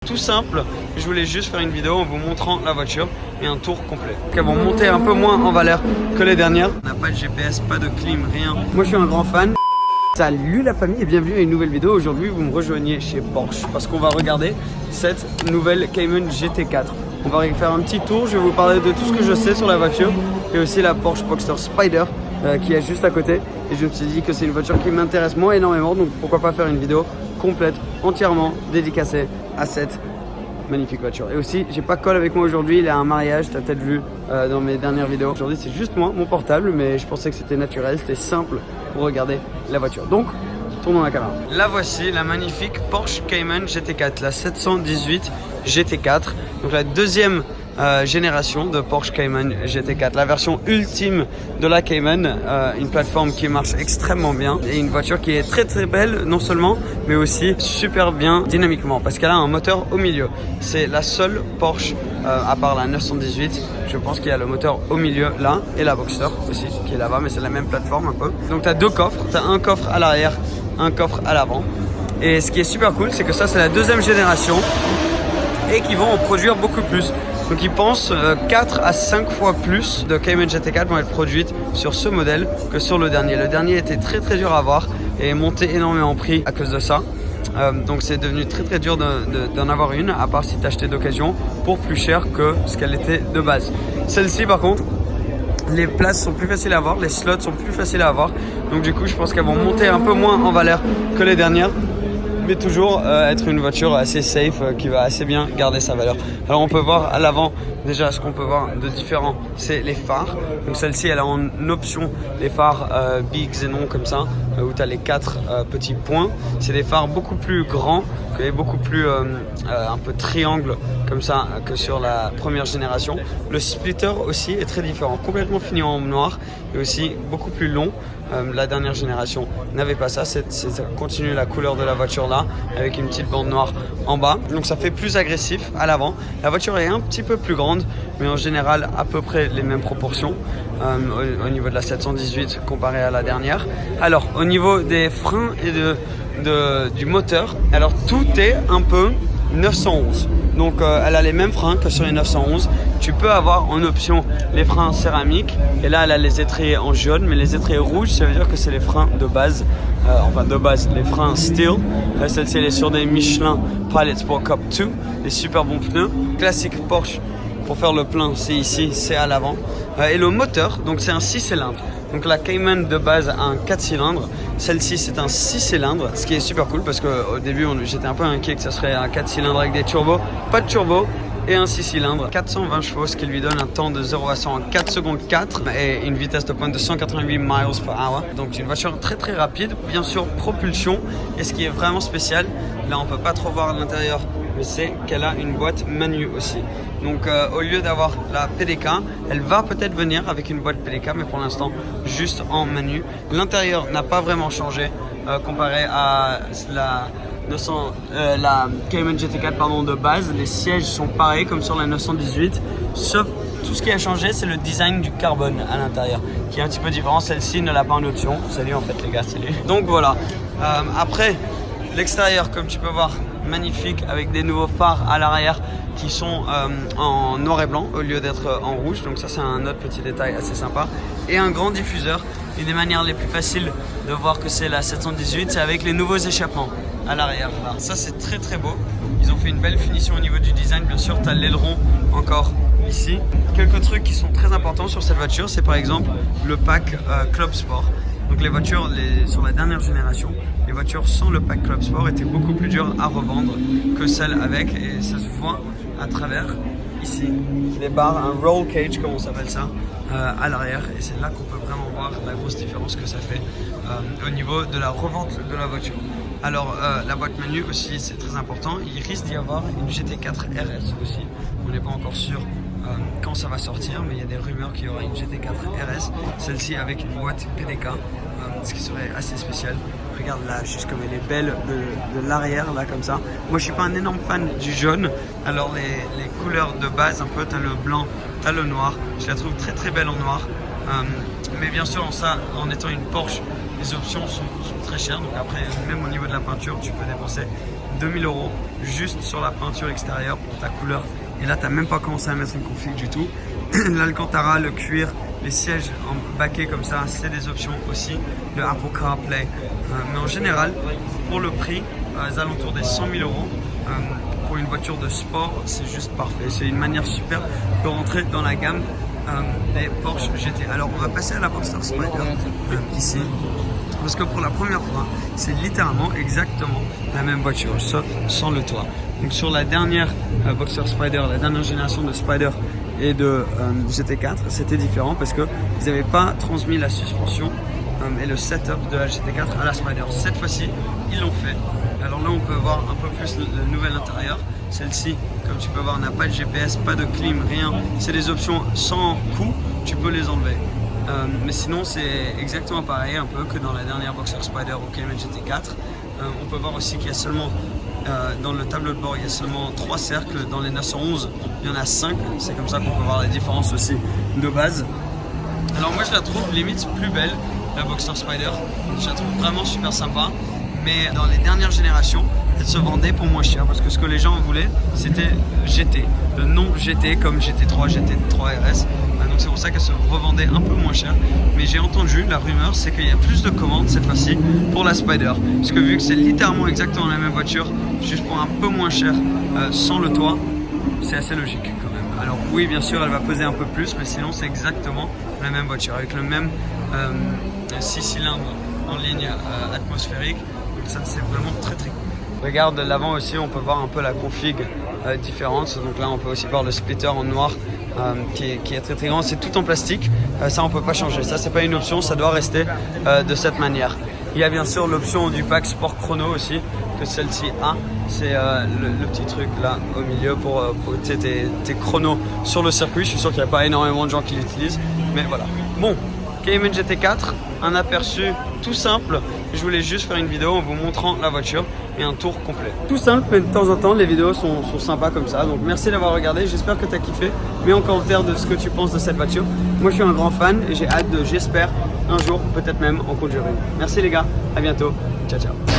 tout simple. Je voulais juste faire une vidéo en vous montrant la voiture et un tour complet. Elles vont monter un peu moins en valeur que les dernières. On n'a pas de GPS, pas de clim, rien. Moi je suis un grand fan. Salut la famille et bienvenue à une nouvelle vidéo. Aujourd'hui vous me rejoignez chez Porsche parce qu'on va regarder cette nouvelle Cayman GT4. On va faire un petit tour, je vais vous parler de tout ce que je sais sur la voiture et aussi la Porsche Boxster Spyder qui est juste à côté. Et je me suis dit que c'est une voiture qui m'intéresse moi énormément, donc pourquoi pas faire une vidéo complète, entièrement dédicacée à cette magnifique voiture. Et aussi, j'ai pas Cole avec moi aujourd'hui, il est à un mariage, t'as peut-être vu dans mes dernières vidéos. Aujourd'hui c'est juste moi, mon portable, mais je pensais que c'était naturel, c'était simple pour regarder la voiture. Donc, tournons la caméra. La voici, la magnifique Porsche Cayman GT4, la 718 GT4. Donc la deuxième génération de Porsche Cayman GT4, la version ultime de la Cayman, une plateforme qui marche extrêmement bien et une voiture qui est très très belle non seulement mais aussi super bien dynamiquement parce qu'elle a un moteur au milieu. C'est la seule Porsche à part la 918, je pense qu'il y a le moteur au milieu là et la Boxster aussi qui est là-bas, mais c'est la même plateforme un peu. Donc tu as deux coffres, tu as un coffre à l'arrière, un coffre à l'avant, et ce qui est super cool c'est que ça c'est la deuxième génération et qu'ils vont en produire beaucoup plus. Donc ils pensent 4 à 5 fois plus de Cayman GT4 vont être produites sur ce modèle que sur le dernier. Le dernier était très très dur à avoir et est monté énormément en prix à cause de ça. Donc c'est devenu très très dur d'en avoir une, à part si tu achetais d'occasion pour plus cher que ce qu'elle était de base. Celle-ci par contre, les places sont plus faciles à avoir, les slots sont plus faciles à avoir. Donc du coup je pense qu'elles vont monter un peu moins en valeur que les dernières, mais toujours être une voiture assez safe qui va assez bien garder sa valeur. Alors on peut voir à l'avant, déjà ce qu'on peut voir de différent c'est les phares. Donc celle-ci elle a en option les phares Big Xenon comme ça, où tu as les 4 petits points. C'est des phares beaucoup plus grands et beaucoup plus un peu triangle comme ça que sur la première génération. Le splitter aussi est très différent, complètement fini en noir et aussi beaucoup plus long. La dernière génération n'avait pas ça, ça continue la couleur de la voiture là avec une petite bande noire en bas, donc ça fait plus agressif à l'avant. La voiture est un petit peu plus grande mais en général à peu près les mêmes proportions au niveau de la 718 comparé à la dernière. Alors au niveau des freins et du moteur, alors tout est un peu 911. Donc elle a les mêmes freins que sur les 911. Tu peux avoir en option les freins céramiques et là elle a les étriers en jaune, mais les étriers rouges ça veut dire que c'est les freins de base, enfin de base les freins steel. Celle-ci elle est sur des Michelin Pilot Sport Cup 2, des super bons pneus. Classique Porsche pour faire le plein c'est ici, c'est à l'avant. Et le moteur, donc c'est un 6 cylindres. Donc la Cayman de base a un 4 cylindres, celle-ci c'est un 6 cylindres, ce qui est super cool parce qu'au début j'étais un peu inquiet que ça serait un 4 cylindres avec des turbos, pas de turbo et un 6 cylindres, 420 chevaux, ce qui lui donne un temps de 0 à 100 en 4 secondes 4 et une vitesse de pointe de 188 miles per hour. Donc une voiture très très rapide, bien sûr propulsion, et ce qui est vraiment spécial, là on peut pas trop voir l'intérieur, mais c'est qu'elle a une boîte manu aussi. Donc au lieu d'avoir la PDK, elle va peut-être venir avec une boîte PDK, mais pour l'instant juste en manu. L'intérieur n'a pas vraiment changé comparé à la Cayman GT4 pardon, de base. Les sièges sont pareils comme sur la 918, sauf tout ce qui a changé c'est le design du carbone à l'intérieur qui est un petit peu différent. Celle-ci ne l'a pas en option. Salut en fait les gars, salut. Donc voilà, après l'extérieur comme tu peux voir magnifique avec des nouveaux phares à l'arrière qui sont en noir et blanc au lieu d'être en rouge, donc ça c'est un autre petit détail assez sympa, et un grand diffuseur. Une des manières les plus faciles de voir que c'est la 718 c'est avec les nouveaux échappements à l'arrière là. Ça c'est très très beau, ils ont fait une belle finition au niveau du design. Bien sûr tu as l'aileron encore ici. Quelques trucs qui sont très importants sur cette voiture c'est par exemple le pack Club Sport. Donc les voitures sur la dernière génération, les voitures sans le pack Club Sport étaient beaucoup plus dures à revendre que celles avec, et ça se voit à travers ici les barres, un roll cage comme on s'appelle ça à l'arrière, et c'est là qu'on peut vraiment voir la grosse différence que ça fait au niveau de la revente de la voiture. Alors la boîte menu aussi c'est très important, il risque d'y avoir une GT4 RS aussi, on n'est pas encore sûr quand ça va sortir, mais il y a des rumeurs qu'il y aura une GT4 RS, celle-ci avec une boîte PDK, ce qui serait assez spécial. Regarde là, juste comme elle est belle de l'arrière là comme ça. Moi je suis pas un énorme fan du jaune, alors les couleurs de base un peu, t'as le blanc, t'as le noir, je la trouve très très belle en noir. Mais bien sûr en étant une Porsche, les options sont très chères, donc après même au niveau de la peinture tu peux dépenser une 2000 € juste sur la peinture extérieure pour ta couleur. Et là, tu n'as même pas commencé à mettre une config du tout. L'Alcantara, le cuir, les sièges en baquet comme ça, c'est des options aussi. Le Apple CarPlay. Mais en général, pour le prix, aux alentours des 100 000 €, pour une voiture de sport, c'est juste parfait. C'est une manière super de rentrer dans la gamme des Porsche GT. Alors, on va passer à la Boxster Spider ici. Parce que pour la première fois, c'est littéralement exactement la même voiture, sauf sans le toit. Donc sur la dernière Boxster Spider, la dernière génération de Spider et de GT4, c'était différent parce qu'ils n'avaient pas transmis la suspension et le setup de la GT4 à la Spider. Cette fois-ci, ils l'ont fait. Alors là, on peut voir un peu plus le nouvel intérieur. Celle-ci, comme tu peux voir, n'a pas de GPS, pas de clim, rien. C'est des options sans coût, tu peux les enlever. Mais sinon, c'est exactement pareil un peu que dans la dernière Boxster Spider au Cayman GT4. On peut voir aussi qu'il y a seulement, dans le tableau de bord, il y a seulement 3 cercles. Dans les 911, il y en a 5. C'est comme ça qu'on peut voir la différence aussi de base. Alors moi, je la trouve limite plus belle, la Boxster Spider. Je la trouve vraiment super sympa. Mais dans les dernières générations, elle se vendait pour moins cher parce que ce que les gens voulaient, c'était GT. Le nom GT comme GT3, GT3 RS. Donc c'est pour ça qu'elle se revendait un peu moins cher. Mais j'ai entendu, la rumeur, c'est qu'il y a plus de commandes cette fois-ci pour la Spider. Parce que vu que c'est littéralement exactement la même voiture, juste pour un peu moins cher, sans le toit, c'est assez logique quand même. Alors oui, bien sûr, elle va peser un peu plus, mais sinon c'est exactement la même voiture avec le même 6 cylindres en ligne atmosphérique. Donc ça, c'est vraiment très très cool. Regarde l'avant aussi, on peut voir un peu la config différente. Donc là, on peut aussi voir le splitter en noir qui est très très grand. C'est tout en plastique. Ça, on peut pas changer. Ça, c'est pas une option. Ça doit rester de cette manière. Il y a bien sûr l'option du pack Sport Chrono aussi que celle-ci a. C'est le petit truc là au milieu pour tes chronos sur le circuit. Je suis sûr qu'il n'y a pas énormément de gens qui l'utilisent. Mais voilà. Bon, Cayman GT4, un aperçu tout simple. Je voulais juste faire une vidéo en vous montrant la voiture et un tour complet. Tout simple, mais de temps en temps, les vidéos sont sympas comme ça. Donc merci d'avoir regardé. J'espère que tu as kiffé. Mets en commentaire de ce que tu penses de cette voiture. Moi, je suis un grand fan et j'ai hâte de, j'espère, un jour, peut-être même en conduire une. Merci les gars. À bientôt. Ciao, ciao.